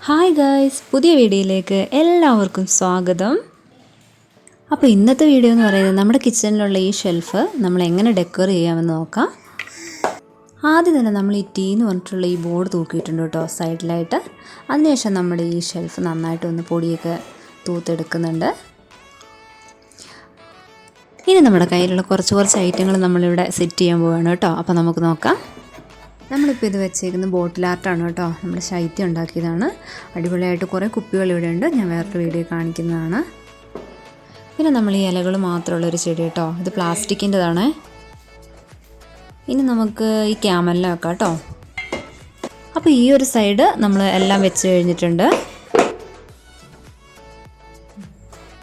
Hi guys, പുതിയ വീഡിയോയിലേക്ക് എല്ലാവർക്കും സ്വാഗതം. അപ്പോൾ ഇന്നത്തെ വീഡിയോ എന്ന് പറയുന്നത് നമ്മുടെ കിച്ചണിലുള്ള ഈ ഷെൽഫ് നമ്മൾ എങ്ങനെ ഡെക്കോർ ചെയ്യാമെന്ന് നോക്കാം. ആദ്യം തന്നെ നമ്മൾ ഈ ടീ എന്ന് പറഞ്ഞിട്ടുള്ള ഈ ബോർഡ് തൂക്കിയിട്ടുണ്ട് കേട്ടോ സൈഡിലായിട്ട്. അതിനുശേഷം നമ്മുടെ ഈ ഷെൽഫ് നന്നായിട്ടൊന്ന് പൊടിയൊക്കെ തൂത്തെടുക്കുന്നുണ്ട്. ഇനി നമ്മുടെ കയ്യിലുള്ള കുറച്ച് ഐറ്റങ്ങൾ നമ്മളിവിടെ സെറ്റ് ചെയ്യാൻ പോവുകയാണ് കേട്ടോ. അപ്പോൾ നമുക്ക് നോക്കാം. നമ്മളിപ്പോൾ ഇത് വെച്ചേക്കുന്ന ബോട്ടിൽ ആർട്ടാണ് കേട്ടോ. നമ്മുടെ ശൈത്യം ഉണ്ടാക്കിയതാണ്. അടിപൊളിയായിട്ട് കുറേ കുപ്പികൾ ഇവിടെ ഉണ്ട്. ഞാൻ വേറൊരു വീഡിയോ കാണിക്കുന്നതാണ്. പിന്നെ നമ്മൾ ഈ ഇലകൾ മാത്രമുള്ളൊരു ചെടി കേട്ടോ. ഇത് പ്ലാസ്റ്റിക്കിൻ്റെതാണ്. ഇനി നമുക്ക് ഈ ക്യാമലിനെ വെക്കാം കേട്ടോ. അപ്പോൾ ഈ ഒരു സൈഡ് നമ്മൾ എല്ലാം വെച്ച് കഴിഞ്ഞിട്ടുണ്ട്.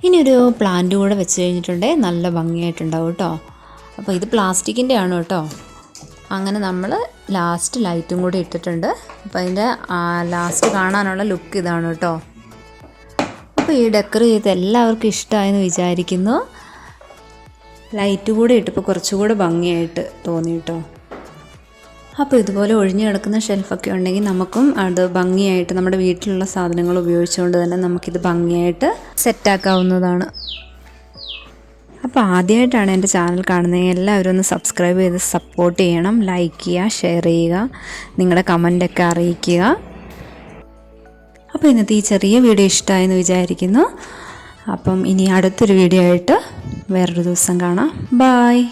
ഇനിയൊരു പ്ലാന്റ് കൂടെ വെച്ച് കഴിഞ്ഞിട്ടുണ്ടെങ്കിൽ നല്ല ഭംഗിയായിട്ടുണ്ടാവും കേട്ടോ. അപ്പോൾ ഇത് പ്ലാസ്റ്റിക്കിൻ്റെ ആണ് കേട്ടോ. അങ്ങനെ നമ്മൾ ലാസ്റ്റ് ലൈറ്റും കൂടി ഇട്ടിട്ടുണ്ട്. അപ്പോൾ അതിൻ്റെ ലാസ്റ്റ് കാണാനുള്ള ലുക്ക് ഇതാണ് കേട്ടോ. അപ്പോൾ ഈ ഡെക്കർ ചെയ്ത് എല്ലാവർക്കും ഇഷ്ടമായെന്ന് വിചാരിക്കുന്നു. ലൈറ്റ് കൂടെ ഇട്ടപ്പോൾ കുറച്ചുകൂടെ ഭംഗിയായിട്ട് തോന്നി കേട്ടോ. അപ്പോൾ ഇതുപോലെ ഒഴിഞ്ഞു കിടക്കുന്ന ഷെൽഫൊക്കെ ഉണ്ടെങ്കിൽ നമുക്കും അത് ഭംഗിയായിട്ട് നമ്മുടെ വീട്ടിലുള്ള സാധനങ്ങൾ ഉപയോഗിച്ചുകൊണ്ട് തന്നെ നമുക്കിത് ഭംഗിയായിട്ട് സെറ്റാക്കാവുന്നതാണ്. അപ്പോൾ ആദ്യമായിട്ടാണ് എൻ്റെ ചാനൽ കാണുന്നത് എല്ലാവരും ഒന്ന് സബ്സ്ക്രൈബ് ചെയ്ത് സപ്പോർട്ട് ചെയ്യണം. ലൈക്ക് ചെയ്യുക, ഷെയർ ചെയ്യുക, നിങ്ങളുടെ കമൻ്റൊക്കെ അറിയിക്കുക. അപ്പോൾ ഇന്നത്തെ ഈ ചെറിയ വീഡിയോ ഇഷ്ടമായെന്ന് വിചാരിക്കുന്നു. അപ്പം ഇനി അടുത്തൊരു വീഡിയോ ആയിട്ട് വേറൊരു ദിവസം കാണാം. ബായ്.